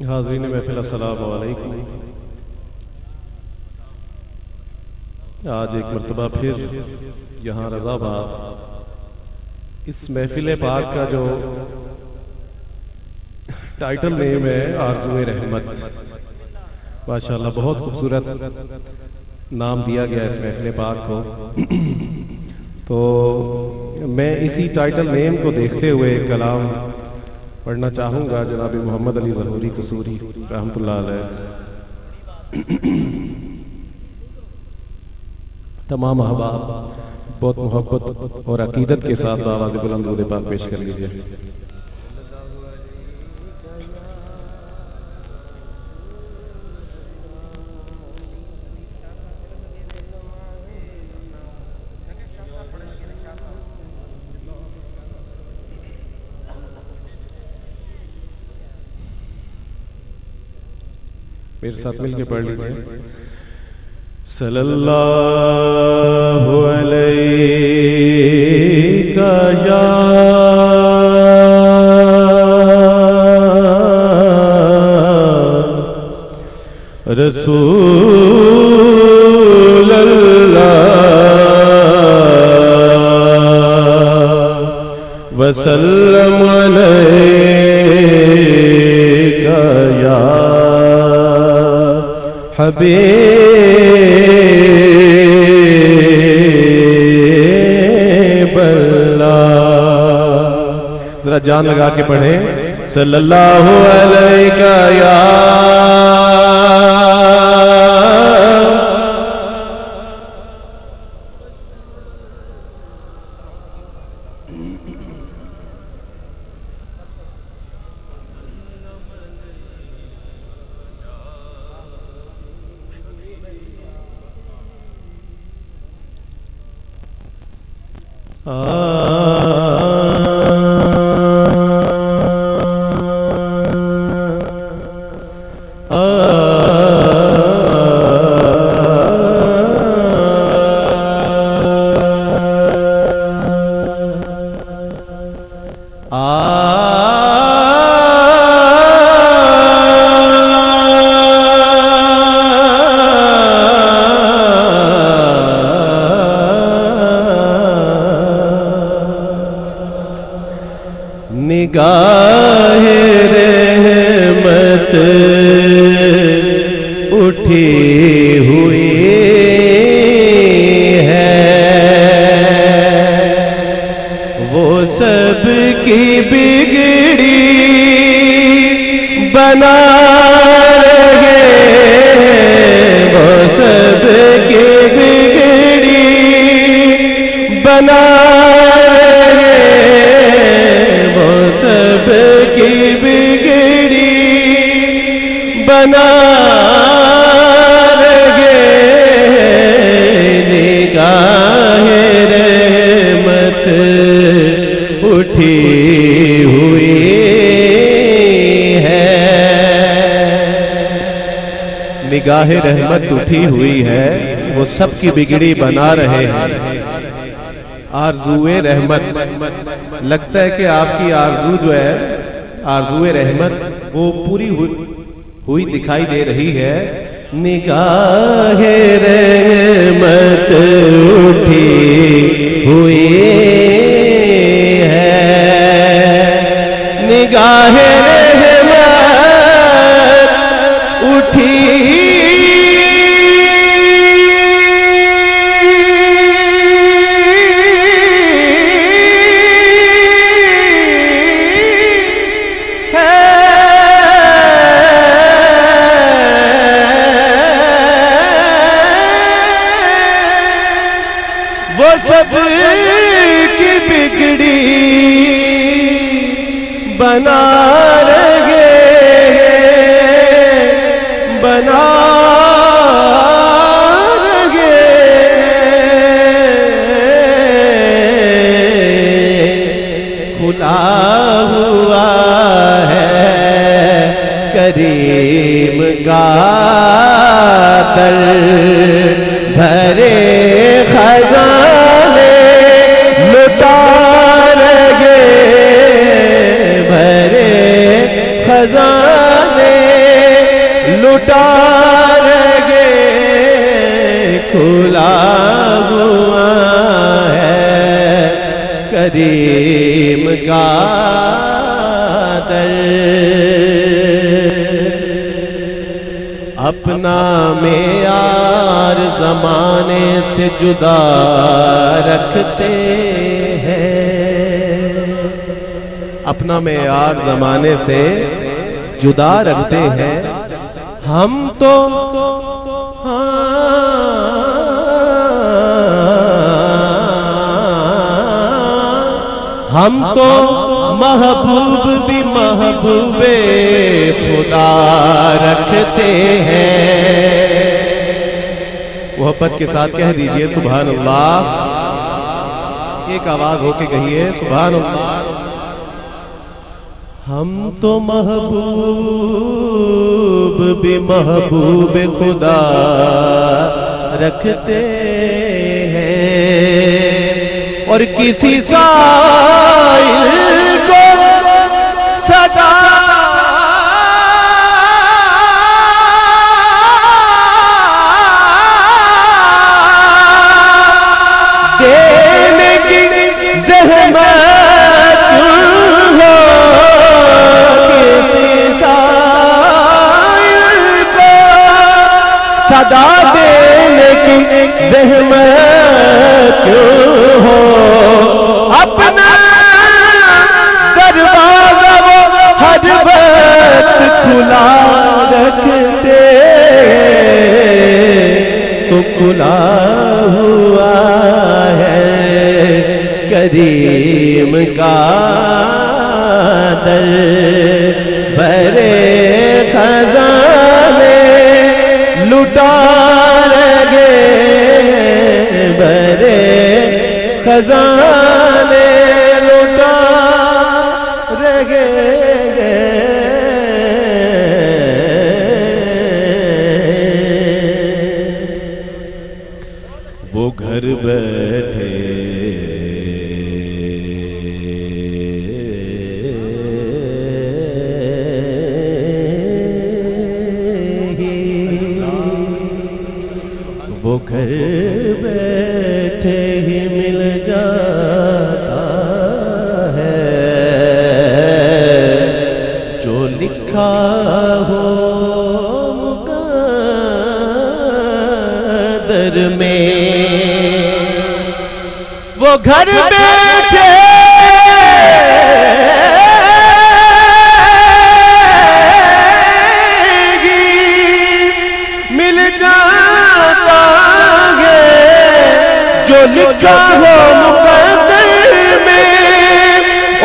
हाज़रीन महफ़िल अस्सलामु अलैकुम। आज एक मरतबा फिर यहाँ रज़ाबाद इस महफ़िल पाक का जो टाइटल नेम है आरज़ूए रहमत, माशाअल्लाह बहुत खूबसूरत नाम दिया गया इस महफ़िल पाक को। तो मैं इसी टाइटल नेम को देखते हुए कलाम पढ़ना चाहूँगा जनाब मोहम्मद अली ज़हूरी कसूरी रहमतुल्लाह अलैह। तमाम अहबाब बहुत मोहब्बत और अकीदत के साथ आवाज़ बुलंद दुरूद पाक पेश कर लीजिए। मेरे साथ मिलके पढ़ लीजिए। सल्लल्लाहु अलैका या रसूल अल्लाह वसल्लम अलैका या हबीब अल्लाह। जरा जान लगा के पढ़े सल्लल्लाहु अलैका या निगाहे रहमत उठी हुई है, वो सब की बिगड़ी बना रहे, वो सब की बिगड़ी बना सब की बिगड़ी बना रहे, निगाहे रहमत उठी हुई है, निगाहे रहमत उठी हुई है, वो सब की बिगड़ी बना रहे हैं। आरज़ूए रहमत, लगता है कि आपकी आरज़ू जो है आरज़ूए रहमत वो पूरी हुई दिखाई दे रही है। निगाहे रहमत उठी हुई है, निगाहे रहमत उठी सब की बिगड़ी बना रहे, बना रहे, खुला हुआ है करीम का दर, भरे खजाने लुटा रहे, भरे खजाने करीम का दर। अपना मेयार ज़माने से जुदा रखते हैं, अपना मेयार ज़माने से जुदा रखते हैं। हम तो हम तो महबूब भी महबूबे खुदा रखते हैं। मोहब्बत के साथ कह दीजिए सुभान अल्लाह, एक आवाज होके कहिए सुभान अल्लाह। हम तो महबूब भी महबूब खुदा रखते हैं, और किसी साइल को सदा देने की ज़हमत हो, किसी साइल को सदा देने की ज़हमत हो, अपना दरवाजा वो हर वक्त खुला रखते, तो खुला हुआ है करीम का दर। भरे खजाने लुटा रहे, भरे खजाने लुटा रहे, वो घर बैठे वो घर बैठे ही मिल जाता है, जो लिखा हो मुक़द्दर में। वो घर बैठे मिल जाता है, जो लिखा हो मुक़द्दर में,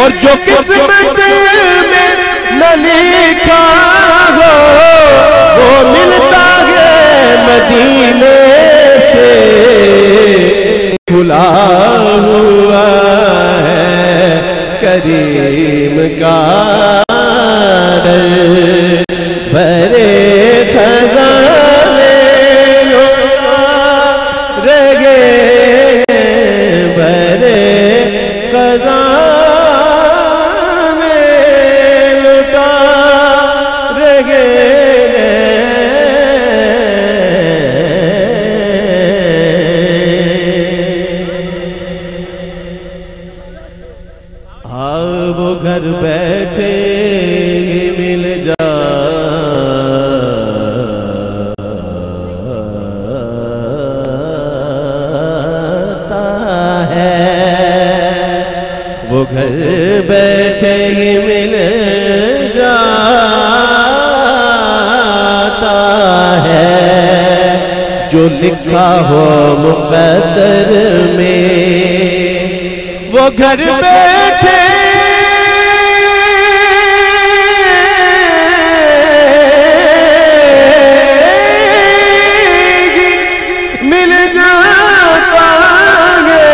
और जो किस्मत में न लिखा हो वो मिलता है मदीने से। खुला हुआ है करीम का दर, भरे खजाने रगे, भरे खजाने लुटा रगे। वो घर बैठे मिल जाता है, वो घर बैठे ही मिल जाता है, जो लिखा हो मुक़द्दर में। वो घर बैठे मिल जाता है,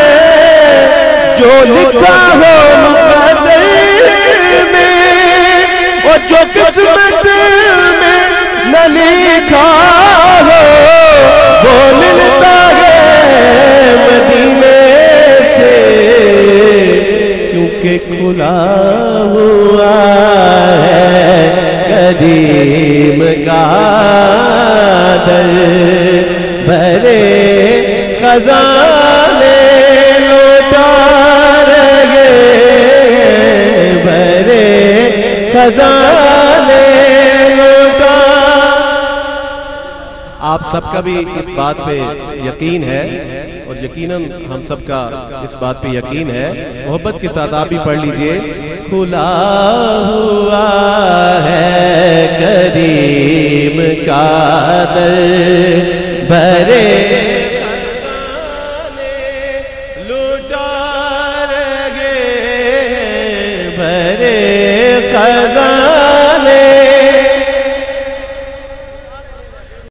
जो लिखा हो मुक़द्दर में, और जो किस्मत में न लिखा हो वो मिलता है मदीने से। क्योंकि खुला हुआ है करीम का दर, भरे खजाने लुटा रहे खजाने लुटा। आप सबका भी इस बात पे यकीन है और यकीनन हम सबका इस बात पे यकीन है। मोहब्बत के साथ आप भी पढ़ लीजिए। खुला हुआ है करीम का दर, भरे